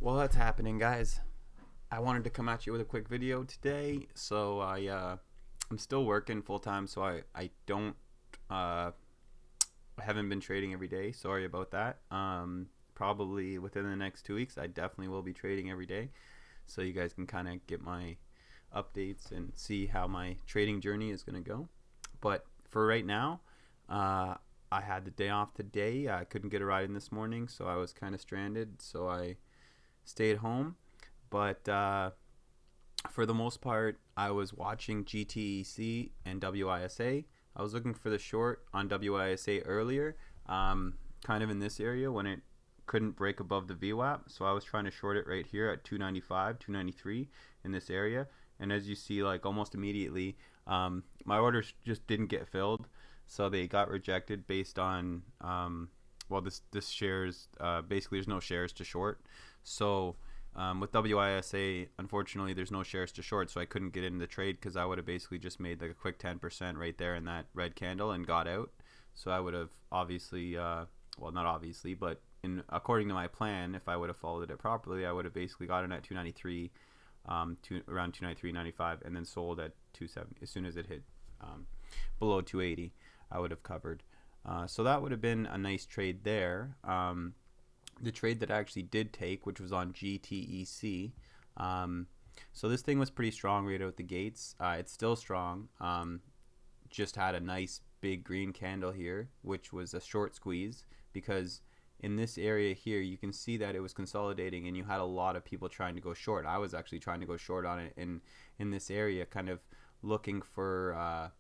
Well, that's happening, guys. I wanted to come at you with a quick video today. I'm still working full time, so I don't uh I haven't been trading every day. Sorry about that. Probably within the next 2 weeks, I definitely will be trading every day, so you guys can kind of get my updates and see how my trading journey is gonna go. But for right now, uh, I had the day off today. I couldn't get a ride in this morning, so I was kind of stranded. So I stayed home. But for the most part, I was watching GTEC and WISA. I was looking for the short on WISA earlier, kind of in this area when it couldn't break above the VWAP. So I was trying to short it right here at 295, 293 in this area. And as you see, like almost immediately, my orders just didn't get filled. So they got rejected based on, this shares, basically there's no shares to short. So with WISA, unfortunately, there's no shares to short, so I couldn't get into the trade because I would have basically just made like a quick 10% right there in that red candle and got out. So I would have obviously, well, not obviously, but according to my plan, if I would have followed it properly, I would have basically gotten at 293, to around 293.95, and then sold at 270 as soon as it hit below 280. I would have covered. So that would have been a nice trade there. The trade that I actually did take, which was on GTEC. So this thing was pretty strong right out the gates. It's still strong. Just had a nice big green candle here, which was a short squeeze, because in this area here you can see that it was consolidating and you had a lot of people trying to go short. I was actually trying to go short on it in this area, kind of looking for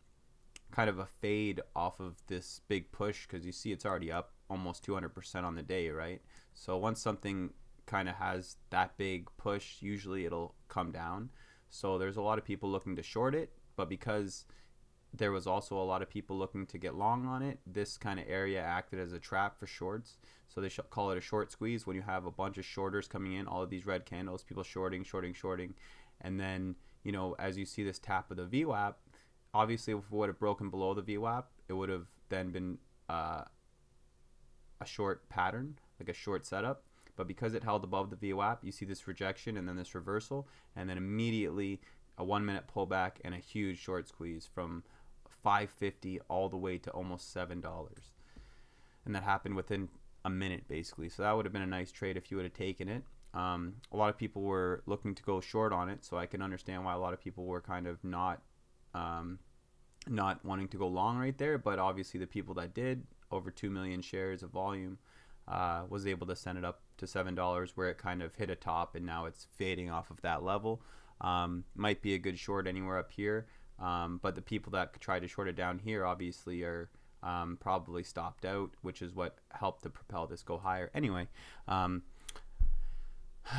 kind of a fade off of this big push, because you see it's already up almost 200% on the day, right? So once something kind of has that big push, usually it'll come down. So there's a lot of people looking to short it, but because there was also a lot of people looking to get long on it, this kind of area acted as a trap for shorts. So they call it a short squeeze when you have a bunch of shorters coming in, all of these red candles, people shorting, and then, as you see this tap of the VWAP, obviously if it would have broken below the VWAP, it would have then been a short pattern, like a short setup. But because it held above the VWAP, you see this rejection and then this reversal, and then immediately a 1 minute pullback and a huge short squeeze from 550 all the way to almost $7. And that happened within a minute basically. So that would have been a nice trade if you would have taken it. A lot of people were looking to go short on it, so I can understand why a lot of people were kind of not wanting to go long right there. But obviously the people that did, over 2 million shares of volume, was able to send it up to $7, where it kind of hit a top and now it's fading off of that level. Might be a good short anywhere up here, but the people that try to short it down here obviously are probably stopped out, which is what helped to propel this go higher. Anyway,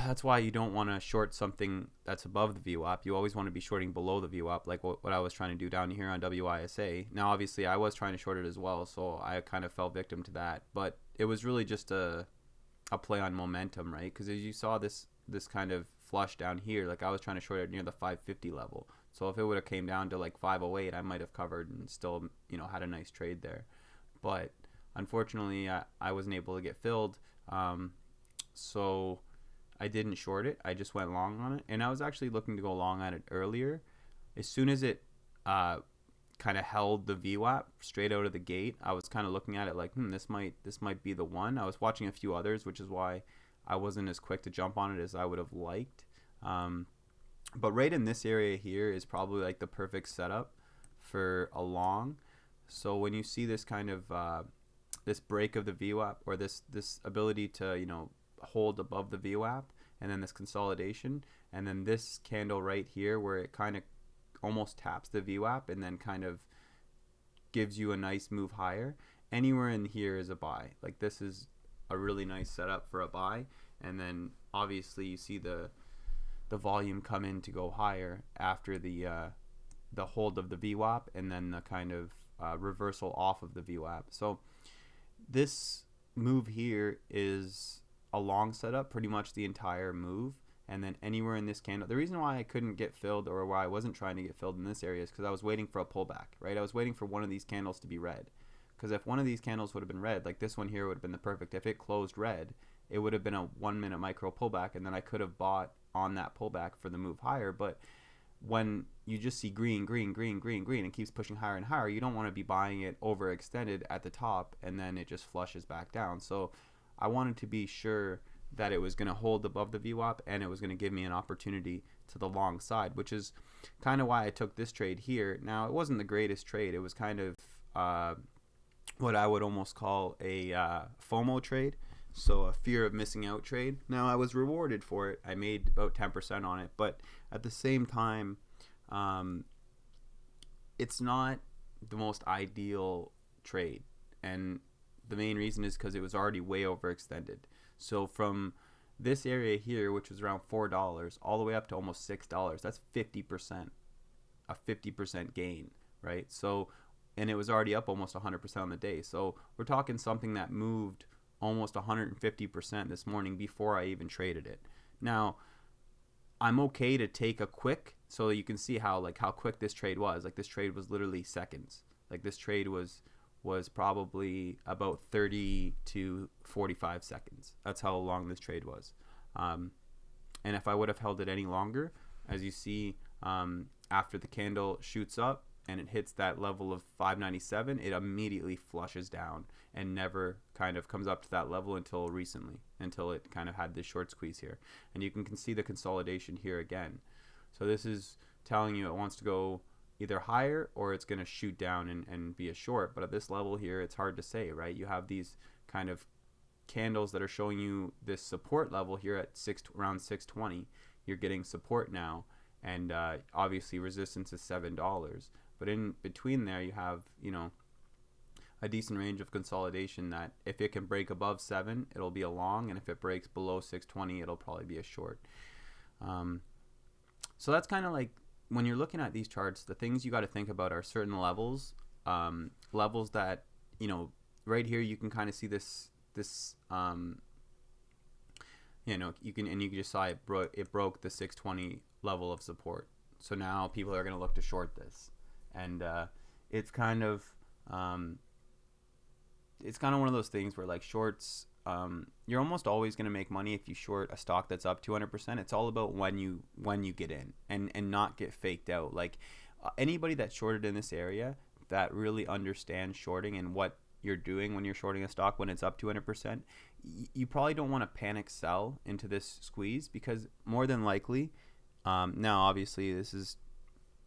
that's why you don't want to short something that's above the VWAP. You always want to be shorting below the VWAP, like what I was trying to do down here on WISA. Now, obviously, I was trying to short it as well, so I kind of fell victim to that. But it was really just a play on momentum, right? Because as you saw this kind of flush down here, like I was trying to short it near the 550 level. So if it would have came down to like 508, I might have covered and still, had a nice trade there. But unfortunately, I wasn't able to get filled. So I didn't short it. I just went long on it, and I was actually looking to go long on it earlier. As soon as it kind of held the VWAP straight out of the gate, I was kind of looking at it like, this might be the one. I was watching a few others, which is why I wasn't as quick to jump on it as I would have liked. But right in this area here is probably like the perfect setup for a long. So when you see this kind of this break of the VWAP, or this ability to hold above the VWAP, and then this consolidation, and then this candle right here where it kind of almost taps the VWAP and then kind of gives you a nice move higher, anywhere in here is a buy. Like this is a really nice setup for a buy. And then obviously you see the volume come in to go higher after the hold of the VWAP, and then the kind of reversal off of the VWAP. So this move here is a long setup pretty much the entire move, and then anywhere in this candle. The reason why I couldn't get filled, or why I wasn't trying to get filled in this area, is because I was waiting for a pullback, right? I was waiting for one of these candles to be red, because if one of these candles would have been red, like this one here would have been the perfect. If it closed red it would have been a 1 minute micro pullback, and then I could have bought on that pullback for the move higher. But when you just see green, green, green, green, green, and keeps pushing higher and higher, you don't want to be buying it overextended at the top and then it just flushes back down. So I wanted to be sure that it was going to hold above the VWAP and it was going to give me an opportunity to the long side, which is kind of why I took this trade here. Now, it wasn't the greatest trade. It was kind of what I would almost call a FOMO trade, so a fear of missing out trade. Now, I was rewarded for it. I made about 10% on it, but at the same time, it's not the most ideal trade, and the main reason is because it was already way overextended. So from this area here, which was around $4, all the way up to almost $6, that's 50%, a 50% gain, right? So, and it was already up almost 100% on the day. So we're talking something that moved almost 150% this morning before I even traded it. Now, I'm okay to take a quick, so you can see how quick this trade was. Like, this trade was literally seconds. Like, this trade was probably about 30 to 45 seconds. That's how long this trade was. And if I would have held it any longer, as you see, after the candle shoots up and it hits that level of 597, it immediately flushes down and never kind of comes up to that level until recently, until it kind of had this short squeeze here. And you can see the consolidation here again. So this is telling you it wants to go either higher or it's going to shoot down and be a short. But at this level here, it's hard to say, right? You have these kind of candles that are showing you this support level here at around 620. You're getting support now, and obviously resistance is $7. But in between there, you have, you know, a decent range of consolidation that if it can break above 7, it'll be a long, and if it breaks below 620, it'll probably be a short. So that's kind of like, when you're looking at these charts, the things you got to think about are certain levels, levels that, you know, right here you can kind of see this, you know, you can just saw it broke the 620 level of support. So now people are going to look to short this, and it's kind of one of those things where, like, shorts, you're almost always going to make money if you short a stock that's up 200%. It's all about when you get in and not get faked out. Like, anybody that shorted in this area that really understands shorting and what you're doing when you're shorting a stock when it's up 200%, you probably don't want to panic sell into this squeeze, because more than likely, now obviously this is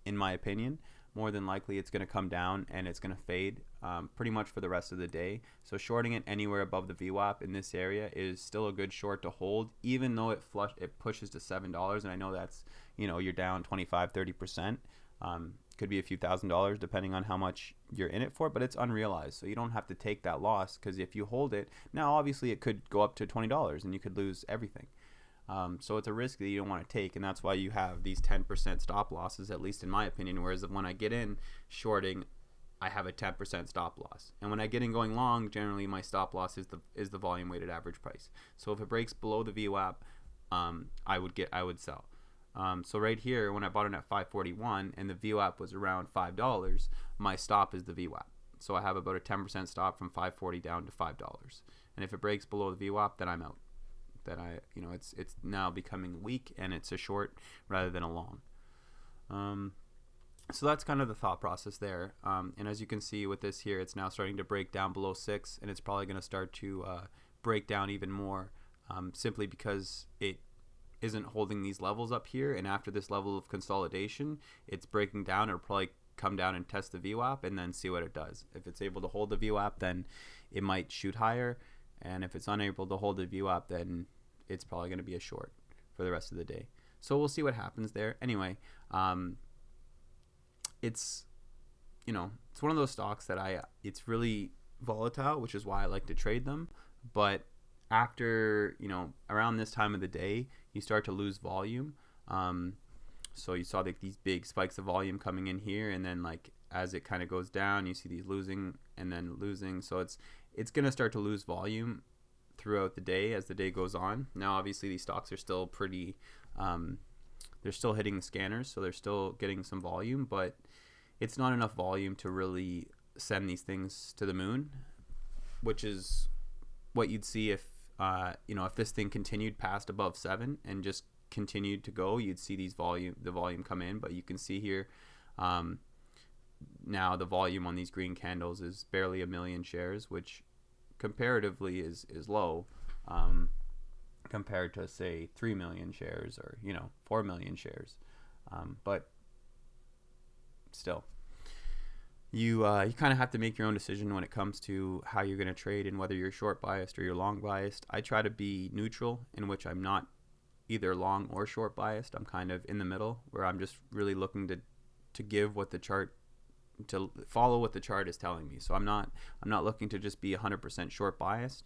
in my opinion, more than likely it's going to come down and it's going to fade pretty much for the rest of the day. So shorting it anywhere above the VWAP in this area is still a good short to hold, even though it pushes to $7. And I know that's, you know, you're down 25-30%. Could be a few $1,000s depending on how much you're in it for, but it's unrealized, so you don't have to take that loss, because if you hold it now, obviously it could go up to $20 and you could lose everything. So it's a risk that you don't want to take, and that's why you have these 10% stop losses, at least in my opinion. Whereas when I get in shorting, I have a 10% stop loss, and when I get in going long, generally my stop loss is the volume weighted average price. So if it breaks below the VWAP, I would sell. So right here, when I bought it at 541 and the VWAP was around $5, my stop is the VWAP. So I have about a 10% stop from 540 down to $5. And if it breaks below the VWAP, then I'm out. That it's now becoming weak and it's a short rather than a long. So that's kind of the thought process there. And as you can see with this here, it's now starting to break down below 6, and it's probably going to start to break down even more, simply because it isn't holding these levels up here, and after this level of consolidation, it's breaking down. It'll probably come down and test the VWAP and then see what it does. If it's able to hold the VWAP, then it might shoot higher, and if it's unable to hold the VWAP, then it's probably going to be a short for the rest of the day. So we'll see what happens there. Anyway, it's one of those stocks that it's really volatile, which is why I like to trade them. But after, around this time of the day, you start to lose volume. So you saw these big spikes of volume coming in here, and then as it kind of goes down, you see these losing and then losing. So it's going to start to lose volume throughout the day as the day goes on. Now, obviously, these stocks are still pretty, they're still hitting the scanners, so they're still getting some volume, but it's not enough volume to really send these things to the moon, which is what you'd see if if this thing continued past above 7 and just continued to go, you'd see the volume come in. But you can see here, now the volume on these green candles is barely 1 million shares, which comparatively is low, compared to say 3 million shares or 4 million shares, but still, you kind of have to make your own decision when it comes to how you're going to trade and whether you're short biased or you're long biased. I try to be neutral, in which I'm not either long or short biased. I'm kind of in the middle, where I'm just really looking to give what the chart, to follow what the chart is telling me. So I'm not looking to just be 100% short biased.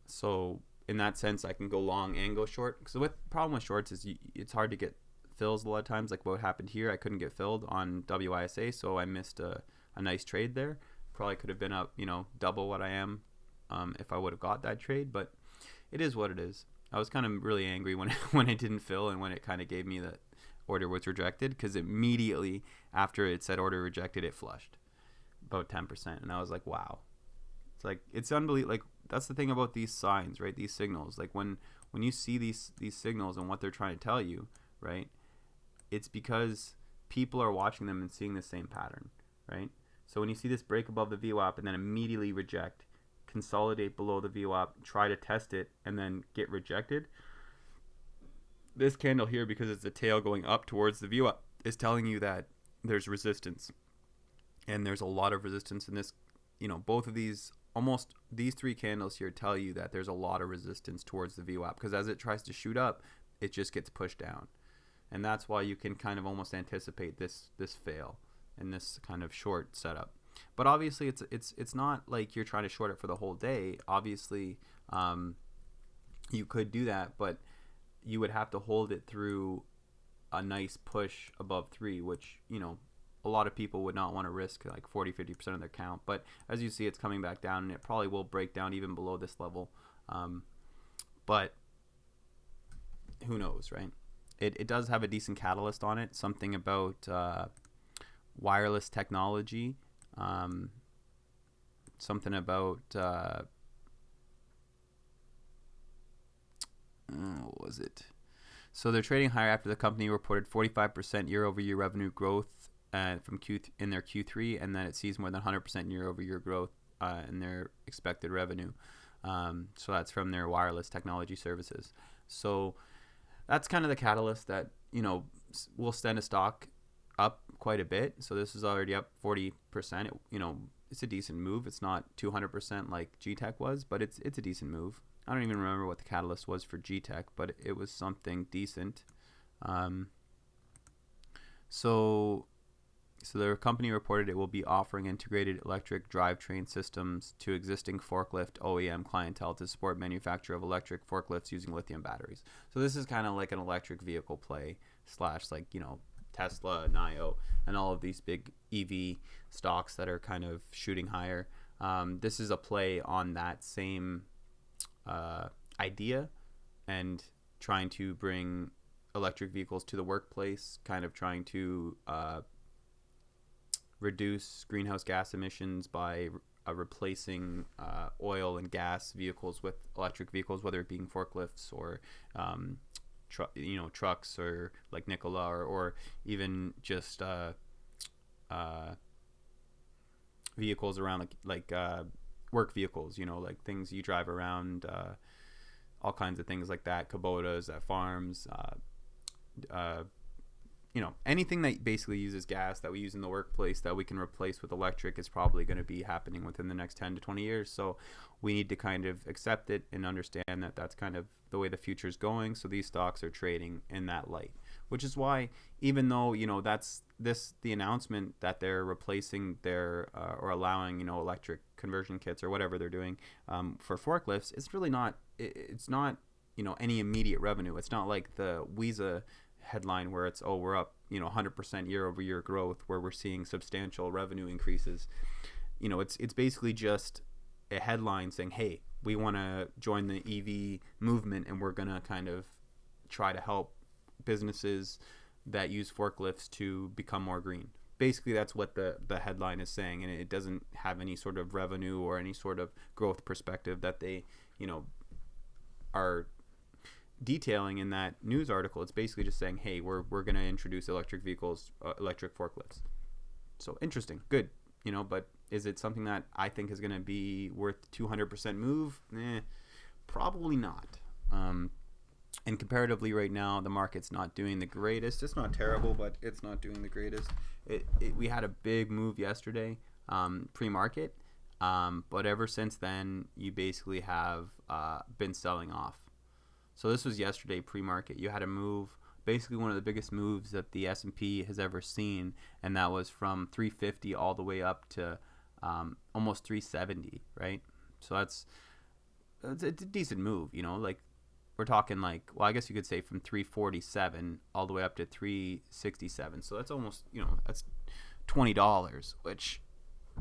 So in that sense, I can go long and go short. So the problem with shorts is it's hard to get fills a lot of times. Like what happened here, I couldn't get filled on WISA, so I missed a nice trade there. Probably could have been up, double what I am, if I would have got that trade. But it is what it is. I was kind of really angry when it didn't fill, and when it kind of gave me that order was rejected, because immediately after it said order rejected, it flushed about 10%, and I was like, wow. It's unbelievable. Like, that's the thing about these signs, right? These signals. Like when you see these signals and what they're trying to tell you, right? It's because people are watching them and seeing the same pattern, right? So when you see this break above the VWAP and then immediately reject, consolidate below the VWAP, try to test it, and then get rejected, this candle here, because it's a tail going up towards the VWAP, is telling you that there's resistance. And there's a lot of resistance in this. Both of these, almost these 3 candles here, tell you that there's a lot of resistance towards the VWAP, because as it tries to shoot up, it just gets pushed down. And that's why you can kind of almost anticipate this fail and this kind of short setup. But obviously it's not like you're trying to short it for the whole day. Obviously, you could do that, but you would have to hold it through a nice push above 3, which a lot of people would not want to risk like 40-50% of their count. But as you see, it's coming back down, and it probably will break down even below this level. But who knows, right? It does have a decent catalyst on it, something about wireless technology, something about what was it? So they're trading higher after the company reported 45% year-over-year revenue growth from in their Q3, and then it sees more than 100% year-over-year growth in their expected revenue. So that's from their wireless technology services. So that's kind of the catalyst that will send a stock up quite a bit. So this is already up 40%. It's a decent move. It's not 200% like GTEC was, but it's a decent move. I don't even remember what the catalyst was for GTEC, but it was something decent. So their company reported it will be offering integrated electric drivetrain systems to existing forklift OEM clientele to support manufacture of electric forklifts using lithium batteries. So this is kind of like an electric vehicle play / like, Tesla, NIO, and all of these big EV stocks that are kind of shooting higher. This is a play on that same idea, and trying to bring electric vehicles to the workplace, kind of trying to reduce greenhouse gas emissions by replacing oil and gas vehicles with electric vehicles, whether it being forklifts or trucks, or like Nikola, or even just vehicles around like work vehicles, like things you drive around, all kinds of things like that, Kubotas at farms, anything that basically uses gas that we use in the workplace that we can replace with electric is probably going to be happening within the next 10 to 20 years. So we need to kind of accept it and understand that that's kind of the way the future is going. So these stocks are trading in that light, which is why, even though, that's the announcement that they're replacing their or allowing, electric conversion kits or whatever they're doing for forklifts, it's really not, it's not, any immediate revenue. It's not like the WISA headline where it's, we're up 100% year over year growth, where we're seeing substantial revenue increases. It's basically just a headline saying, hey, we want to join the EV movement, and we're going to kind of try to help businesses that use forklifts to become more green. basically that's what the headline is saying, and it doesn't have any sort of revenue or any sort of growth perspective that they, are detailing in that news article. It's basically just saying, hey, we're going to introduce electric vehicles, electric forklifts. So interesting, good, but is it something that I think is going to be worth 200% move? Probably not. And comparatively right now, the market's not doing the greatest. It's not terrible, but it's not doing the greatest. We had a big move yesterday, pre-market, but ever since then, you basically have been selling off. So this was yesterday pre-market. You had a move, basically one of the biggest moves that the S&P has ever seen, and that was from 350 all the way up to almost 370, right? So it's a decent move, like we're talking like, well, I guess you could say from 347 all the way up to 367. So that's almost, that's $20, which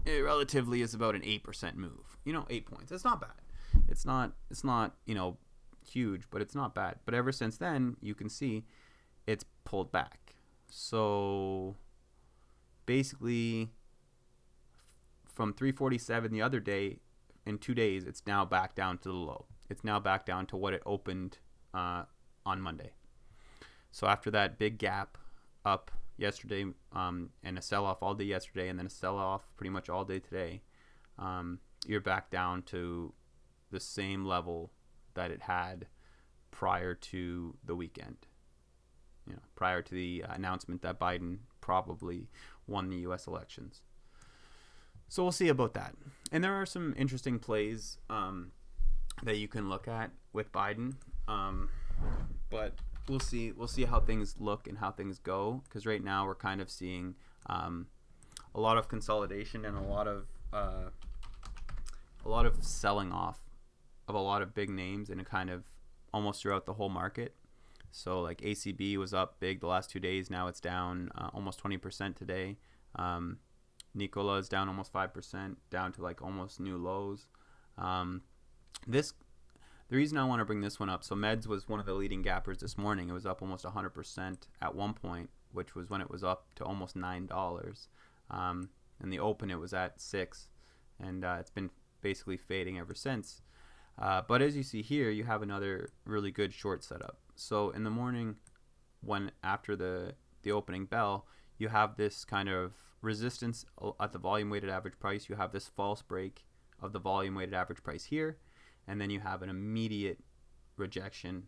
relatively is about an 8% move. 8 points. It's not bad. It's not huge, but it's not bad. But ever since then, you can see it's pulled back. So basically from 347 the other day, in 2 days, it's now back down to the low. It's now back down to what it opened on Monday. So after that big gap up yesterday, and a sell-off all day yesterday, and then a sell-off pretty much all day today, you're back down to the same level that it had prior to the weekend. Prior to the announcement that Biden probably won the U.S. elections. So we'll see about that. And there are some interesting plays that you can look at with Biden, but we'll see how things look and how things go, because right now we're kind of seeing a lot of consolidation and a lot of selling off of a lot of big names, and kind of almost throughout the whole market. So like ACB was up big the last 2 days. Now it's down almost 20% today. Nikola is down almost 5%, down to like almost new lows. The reason I want to bring this one up, so Meds was one of the leading gappers this morning. It was up almost 100% at one point, which was when it was up to almost $9. In the open, it was at $6, and it's been basically fading ever since. But as you see here, you have another really good short setup. So in the morning, when after the opening bell, you have this kind of resistance at the volume weighted average price. You have this false break of the volume weighted average price here, and then you have an immediate rejection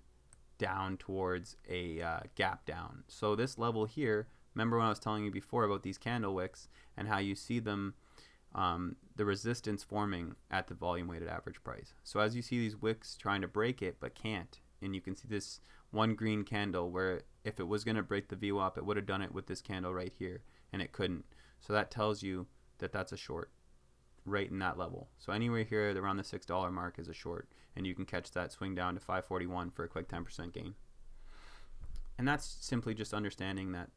down towards a gap down. So this level here, remember when I was telling you before about these candle wicks and how you see them, the resistance forming at the volume weighted average price. So as you see these wicks trying to break it but can't, and you can see this one green candle where if it was going to break the VWAP, it would have done it with this candle right here, and it couldn't. So that tells you that that's a short right in that level. So anywhere here around the $6 mark is a short, and you can catch that swing down to 541 for a quick 10% gain. And that's simply just understanding that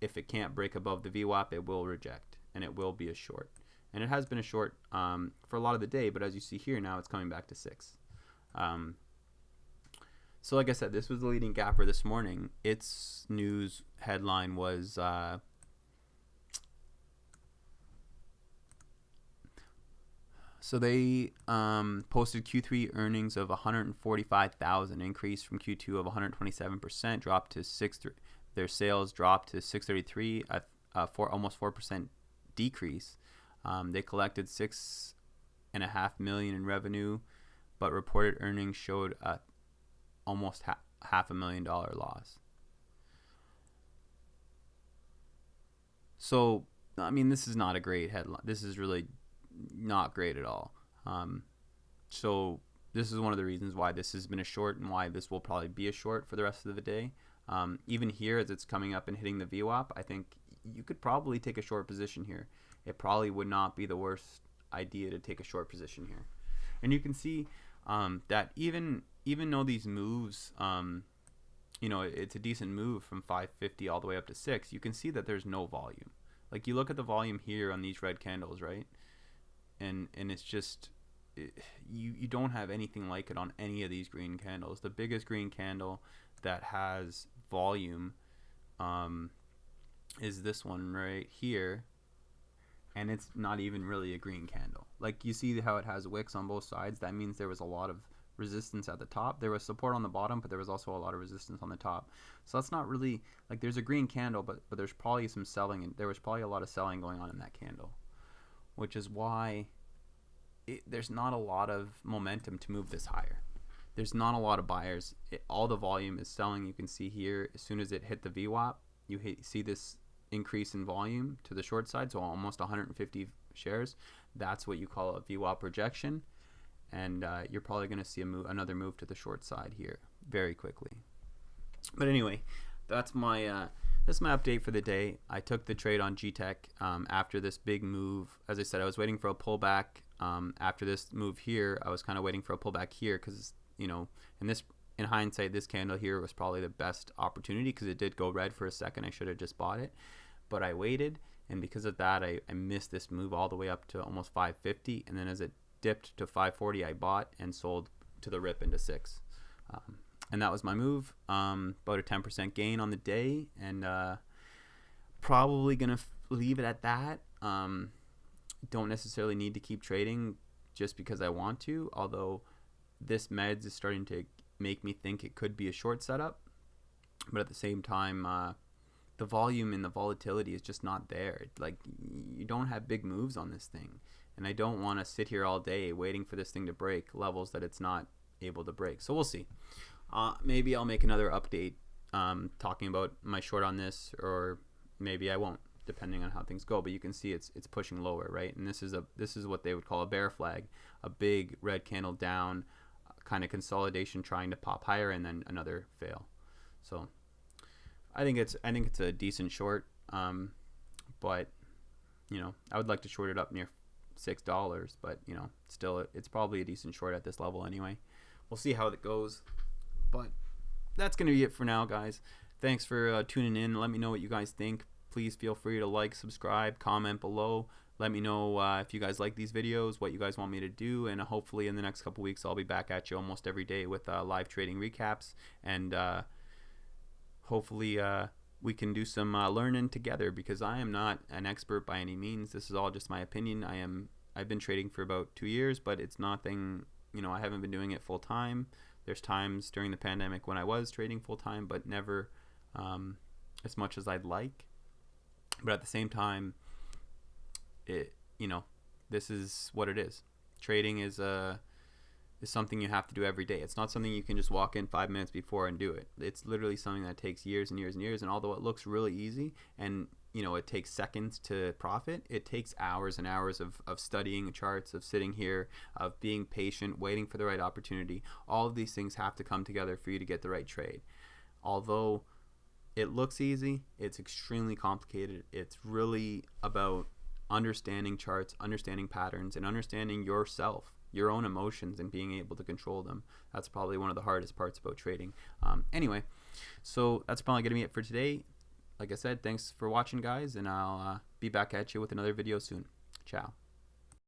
if it can't break above the VWAP, it will reject, and it will be a short. And it has been a short for a lot of the day, but as you see here now, it's coming back to 6. So like I said, this was the leading gapper this morning. Its news headline was so they posted Q3 earnings of 145,000, increase from Q2 of 127%, dropped to their sales dropped to 633, for almost 4% decrease. They collected $6.5 million in revenue, but reported earnings showed almost $500,000 loss. So, I mean, this is not a great headline. This is really not great at all. So this is one of the reasons why this has been a short and why this will probably be a short for the rest of the day. Even here, as it's coming up and hitting the VWAP, I think you could probably take a short position here. It probably would not be the worst idea to take a short position here. And you can see that even though these moves, it's a decent move from 550 all the way up to 6, you can see that there's no volume. Like you look at the volume here on these red candles, right? And it's just, you don't have anything like it on any of these green candles. The biggest green candle that has volume is this one right here, and it's not even really a green candle. Like, you see how it has wicks on both sides? That means there was a lot of resistance at the top. There was support on the bottom, but there was also a lot of resistance on the top. So that's not really, like, there's a green candle, but there's probably some selling, and there was probably a lot of selling going on in that candle, which is why there's not a lot of momentum to move this higher. There's not a lot of buyers. All the volume is selling. You can see here, as soon as it hit the VWAP, you see this increase in volume to the short side, so almost 150 shares. That's what you call a VWAP rejection, and you're probably going to see another move to the short side here very quickly. But anyway, that's my update for the day. I took the trade on GTEC after this big move. As I said, I was waiting for a pullback. After this move here, I was kind of waiting for a pullback here because, you know, in hindsight, this candle here was probably the best opportunity because it did go red for a second. I should have just bought it, but I waited, and because of that, I missed this move all the way up to almost 550, and then as it dipped to 540, I bought and sold to the rip into 6. And that was my move. About a 10% gain on the day, and probably gonna leave it at that. Don't necessarily need to keep trading just because I want to, although this meds is starting to make me think it could be a short setup. But at the same time, the volume and the volatility is just not there. Like, you don't have big moves on this thing, and I don't want to sit here all day waiting for this thing to break levels that it's not able to break. So we'll see. Maybe I'll make another update talking about my short on this, or maybe I won't, depending on how things go. But you can see it's pushing lower, right? And this is what they would call a bear flag, a big red candle down, kind of consolidation trying to pop higher, and then another fail. So I think it's a decent short, but you know, I would like to short it up near $6, but you know, still it's probably a decent short at this level anyway. We'll see how it goes, but that's gonna be it for now, guys. Thanks for tuning in. Let me know what you guys think. Please feel free to like, subscribe, comment below. Let me know if you guys like these videos, what you guys want me to do, and hopefully in the next couple weeks I'll be back at you almost every day with live trading recaps, and hopefully we can do some learning together, because I am not an expert by any means. This is all just my opinion. I've been trading for about 2 years, but it's nothing, you know, I haven't been doing it full time. There's times during the pandemic when I was trading full time, but never as much as I'd like. But at the same time, you know, this is what it is. Trading is something you have to do every day. It's not something you can just walk in 5 minutes before and do it. It's literally something that takes years and years and years. And although it looks really easy, and you know, it takes seconds to profit, it takes hours and hours of studying charts, of sitting here, of being patient, waiting for the right opportunity. All of these things have to come together for you to get the right trade. Although it looks easy, it's extremely complicated. It's really about understanding charts, understanding patterns, and understanding yourself, your own emotions, and being able to control them. That's probably one of the hardest parts about trading. Anyway, so that's probably going to be it for today. Like I said, thanks for watching, guys, and I'll be back at you with another video soon. Ciao.